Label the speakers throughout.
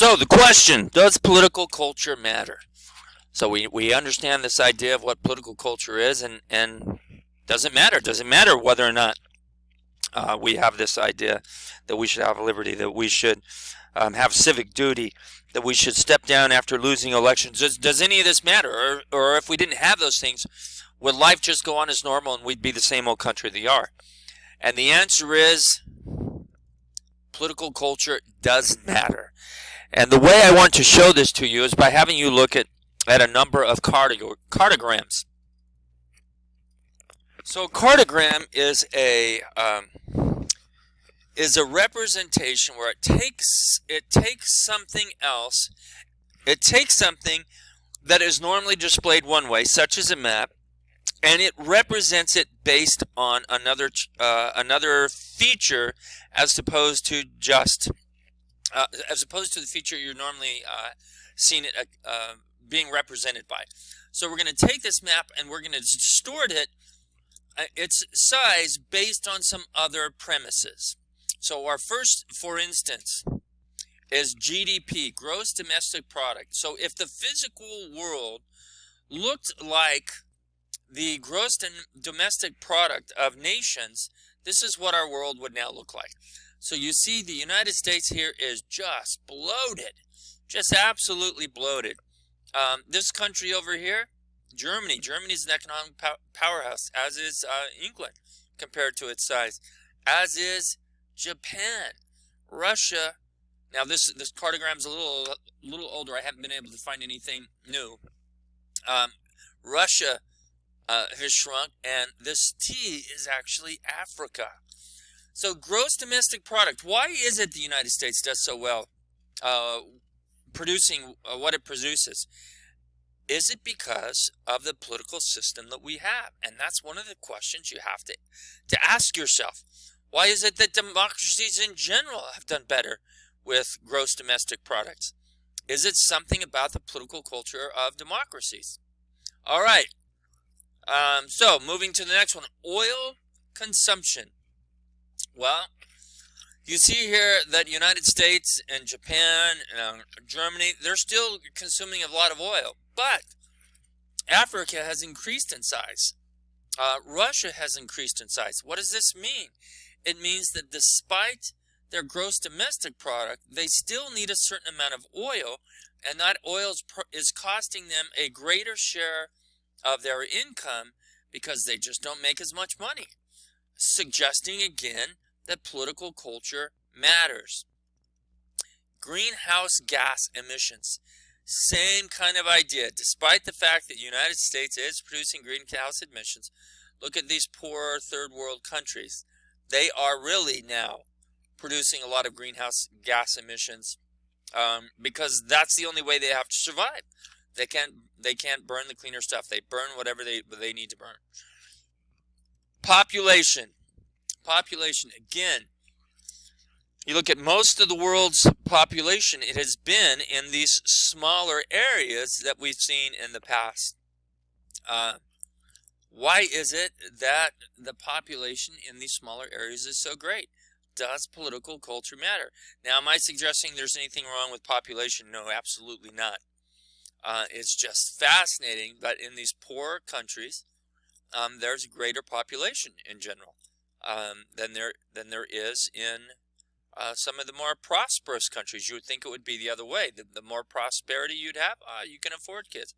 Speaker 1: So the question, does political culture matter? So we understand this idea of what political culture is, and does it matter? Does it matter whether or not we have this idea that we should have liberty, that we should have civic duty, that we should step down after losing elections? Does any of this matter? Or if we didn't have those things, would life just go on as normal and we'd be the same old country they are? And the answer is political culture does matter. And the way I want to show this to you is by having you look at a number of cartograms. So a cartogram is a representation where it takes something else. It takes something that is normally displayed one way, such as a map, and it represents it based on another feature, as opposed to the feature you're normally seeing it being represented by. So we're going to take this map and we're going to distort its size based on some other premises. So our first, for instance, is GDP, gross domestic product. So if the physical world looked like the gross domestic product of nations, this is what our world would now look like. So you see the United States here is just bloated, just absolutely bloated. This country over here, Germany. Germany is an economic powerhouse, as is England compared to its size, as is Japan, Russia. Now this cartogram's a little older. I haven't been able to find anything new. Russia has shrunk, and this T is actually Africa. So gross domestic product. Why is it the United States does so well producing what it produces? Is it because of the political system that we have? And that's one of the questions you have to ask yourself. Why is it that democracies in general have done better with gross domestic products? Is it something about the political culture of democracies? All right. So moving to the next one, oil consumption. Well, you see here that United States and Japan and Germany, they're still consuming a lot of oil, but Africa has increased in size. Russia has increased in size. What does this mean? It means that despite their gross domestic product, they still need a certain amount of oil, and that oil is costing them a greater share of their income because they just don't make as much money, suggesting again that political culture matters. Greenhouse gas emissions. Same kind of idea. Despite the fact that the United States is producing greenhouse emissions, look at these poor third world countries. They are really now producing a lot of greenhouse gas emissions because that's the only way they have to survive. They can't burn the cleaner stuff. They burn whatever they need to burn. Population. Again, you look at most of the world's population, it has been in these smaller areas that we've seen in the past. Why is it that the population in these smaller areas is so great? Does political culture matter? Now, am I suggesting there's anything wrong with population? No, absolutely not. It's just fascinating that in these poorer countries, there's a greater population in general than there is in some of the more prosperous countries. You would think it would be the other way. The more prosperity you'd have, you can afford kids.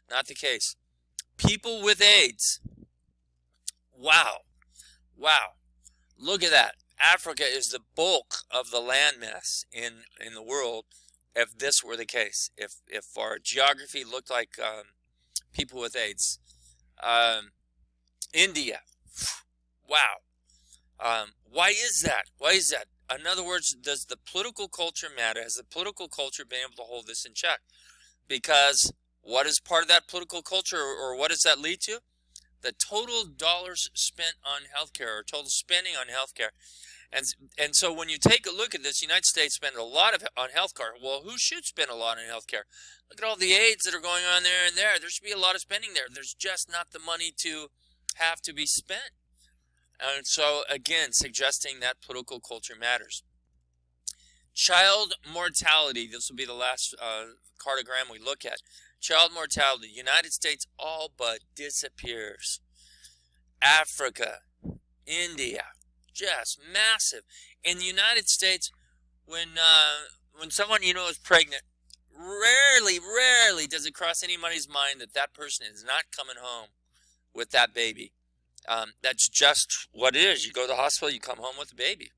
Speaker 1: Not the case. People with AIDS. Wow. Look at that. Africa is the bulk of the landmass in the world. If this were the case, if our geography looked like people with AIDS. India. Wow. Why is that? In other words, does the political culture matter? Has the political culture been able to hold this in check? Because what is part of that political culture, or what does that lead to? The total dollars spent on healthcare, or total spending on healthcare. And so when you take a look at this, the United States spends a lot on healthcare. Well, who should spend a lot on healthcare? Look at all the aids that are going on there and there. There should be a lot of spending there. There's just not the money to have to be spent. And so, again, suggesting that political culture matters. Child mortality. This will be the last cartogram we look at. Child mortality. United States all but disappears. Africa, India, just massive. In the United States, when someone you know is pregnant, rarely does it cross anybody's mind that that person is not coming home with that baby. That's just what it is. You go to the hospital, you come home with a baby.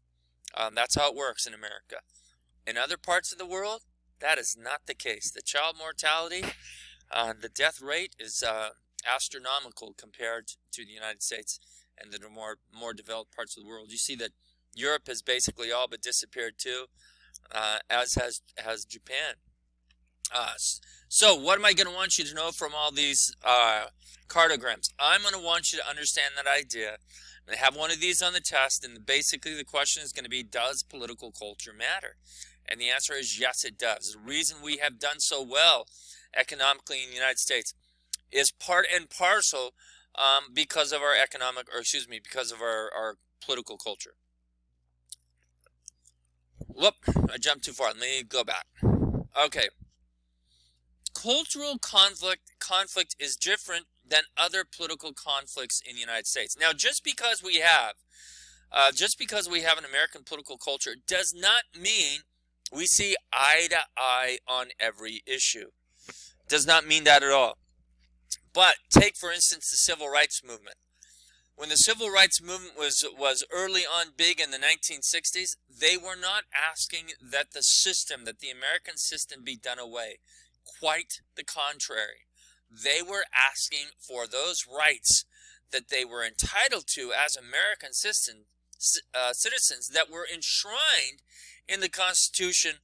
Speaker 1: That's how it works in America. In other parts of the world, that is not the case. The child mortality, the death rate is astronomical compared to the United States and the more developed parts of the world. You see that Europe has basically all but disappeared too, as has Japan. So what am I going to want you to know from all these cartograms? I'm going to want you to understand that idea. I'm going to have one of these on the test, and basically the question is going to be, does political culture matter? And the answer is yes, it does. The reason we have done so well economically in the United States is part and parcel because of our because of our political culture. Whoop, I jumped too far. Let me go back. Okay. Cultural conflict is different than other political conflicts in the United States. Now, just because we have an American political culture does not mean we see eye to eye on every issue. Does not mean that at all. But take, for instance, the civil rights movement. When the civil rights movement was early on big in the 1960s, they were not asking that the American system be done away. Quite the contrary. They were asking for those rights that they were entitled to as American citizens that were enshrined in the Constitution,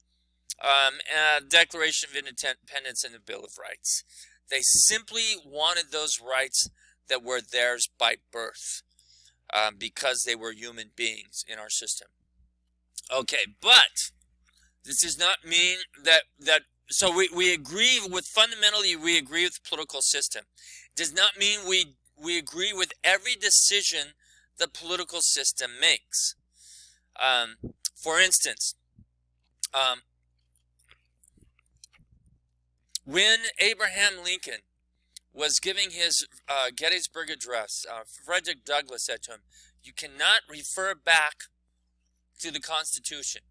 Speaker 1: Declaration of Independence, and the Bill of Rights. They simply wanted those rights that were theirs by birth, because they were human beings in our system. Okay, but this does not mean that so we agree with, fundamentally we agree with the political system. It does not mean we agree with every decision the political system makes. For instance, when Abraham Lincoln was giving his Gettysburg Address, Frederick Douglass said to him, "You cannot refer back to the Constitution.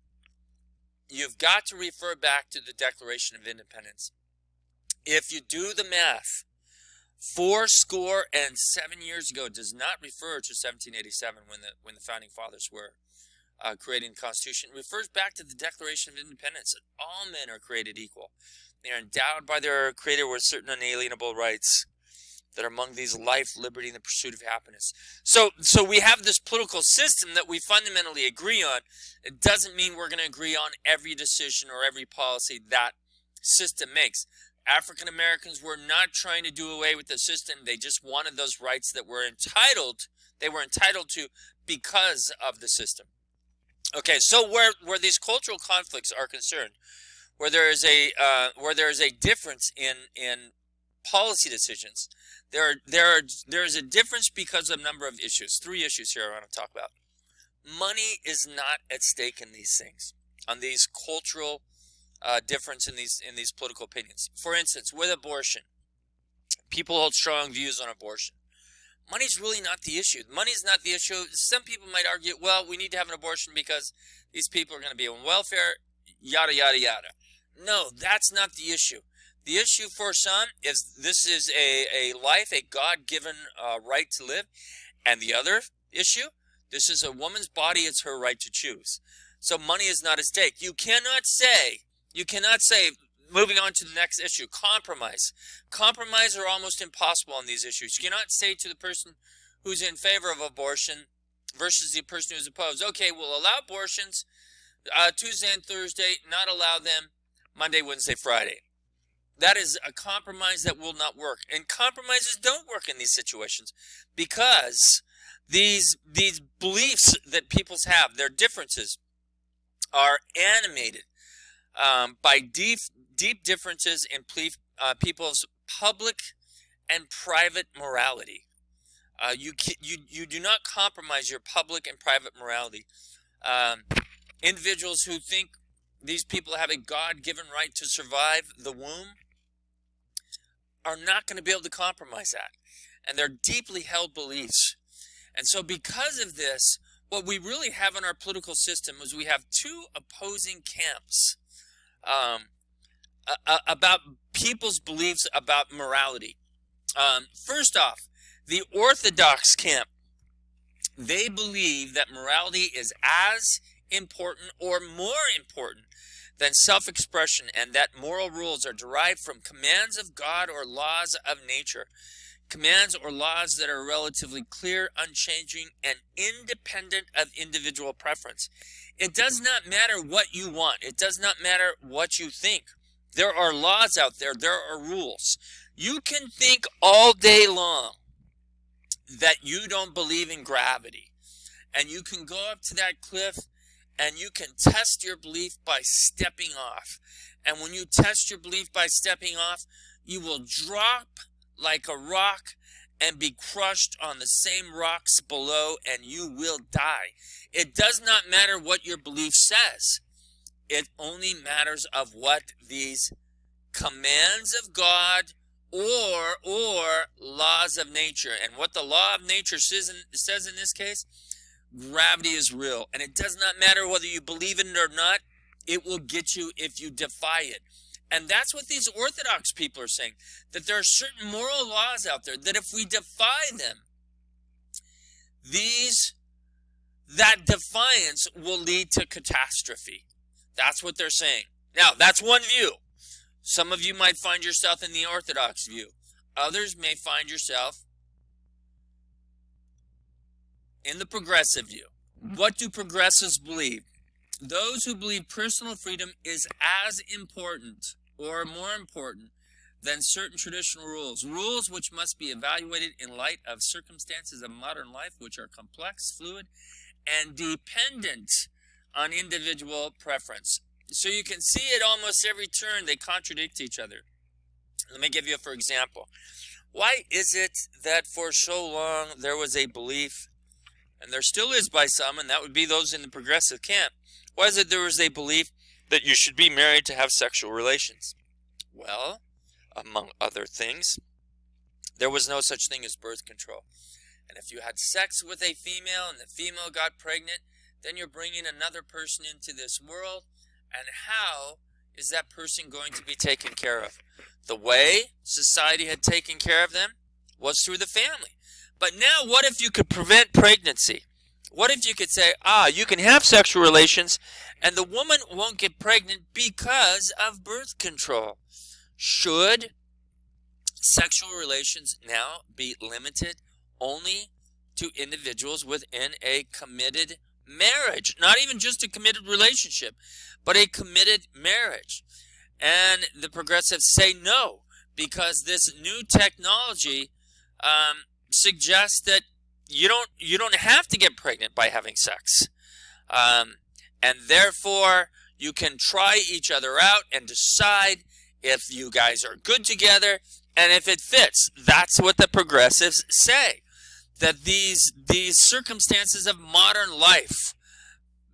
Speaker 1: You've got to refer back to the Declaration of Independence. If you do the math, 407 years ago does not refer to 1787 when the founding fathers were creating the Constitution. It refers back to the Declaration of Independence, that all men are created equal. They are endowed by their Creator with certain unalienable rights that are among these life, liberty, and the pursuit of happiness." So we have this political system that we fundamentally agree on. It doesn't mean we're going to agree on every decision or every policy that system makes. African Americans were not trying to do away with the system. They just wanted those rights that they were entitled to because of the system. Okay, so where these cultural conflicts are concerned, where there is a difference in policy decisions, there is a difference because of a number of issues. 3 issues here I want to talk about. Money is not at stake in these things, on these cultural difference in these political opinions. For instance, with abortion, people hold strong views on abortion. Money's really not the issue. Money's not the issue. Some people might argue, well, we need to have an abortion because these people are going to be on welfare, yada, yada, yada. No, that's not the issue. The issue for some is this is a life, a God-given right to live. And the other issue, this is a woman's body, it's her right to choose. So money is not at stake. You cannot say, moving on to the next issue, compromise. Compromise are almost impossible on these issues. You cannot say to the person who's in favor of abortion versus the person who's opposed, okay, we'll allow abortions Tuesday and Thursday, not allow them Monday, Wednesday, Friday. That is a compromise that will not work. And compromises don't work in these situations because these beliefs that people have, their differences, are animated by deep differences in people's public and private morality. You do not compromise your public and private morality. Individuals who think these people have a God-given right to survive the womb, are not going to be able to compromise that. And they're deeply held beliefs. And so because of this, what we really have in our political system is we have two opposing camps about people's beliefs about morality. First off, the Orthodox camp, they believe that morality is as important or more important than self-expression, and that moral rules are derived from commands of God or laws of nature. Commands or laws that are relatively clear, unchanging, and independent of individual preference. It does not matter what you want. It does not matter what you think. There are laws out there. There are rules. You can think all day long that you don't believe in gravity. And you can go up to that cliff and you can test your belief by stepping off. And when you test your belief by stepping off, you will drop like a rock and be crushed on the same rocks below, and you will die. It does not matter what your belief says. It only matters of what these commands of God or laws of nature. And what the law of nature says in this case, gravity is real. And it does not matter whether you believe in it or not. It will get you if you defy it. And that's what these Orthodox people are saying, that there are certain moral laws out there that if we defy them, that defiance will lead to catastrophe. That's what they're saying. Now, that's one view. Some of you might find yourself in the Orthodox view. Others may find yourself in the progressive view. What do progressives believe? Those who believe personal freedom is as important or more important than certain traditional rules. Rules which must be evaluated in light of circumstances of modern life, which are complex, fluid, and dependent on individual preference. So you can see at almost every turn they contradict each other. Let me give you for example. Why is it that for so long there was a belief, and there still is by some, and that would be those in the progressive camp, why is it there was a belief that you should be married to have sexual relations? Well, among other things, there was no such thing as birth control. And if you had sex with a female and the female got pregnant, then you're bringing another person into this world. And how is that person going to be taken care of? The way society had taken care of them was through the family. But now what if you could prevent pregnancy? What if you could say, you can have sexual relations and the woman won't get pregnant because of birth control? Should sexual relations now be limited only to individuals within a committed marriage? Not even just a committed relationship, but a committed marriage. And the progressives say no, because this new technology suggests that you don't have to get pregnant by having sex. And therefore, you can try each other out and decide if you guys are good together and if it fits. That's what the progressives say. That these circumstances of modern life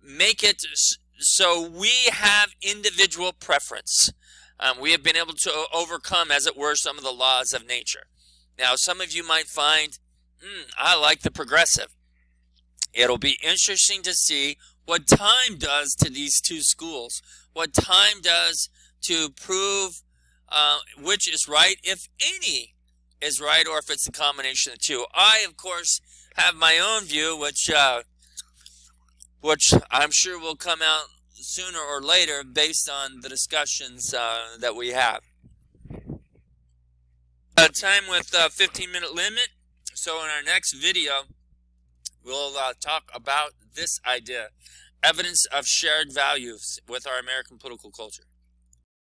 Speaker 1: make it so we have individual preference. We have been able to overcome, as it were, some of the laws of nature. Now, some of you might find, I like the progressive. It'll be interesting to see what time does to these two schools. What time does to prove which is right, if any is right, or if it's a combination of the two. I, of course, have my own view, which I'm sure will come out sooner or later based on the discussions that we have. Time with 15-minute limit. So in our next video, we'll talk about this idea, evidence of shared values with our American political culture.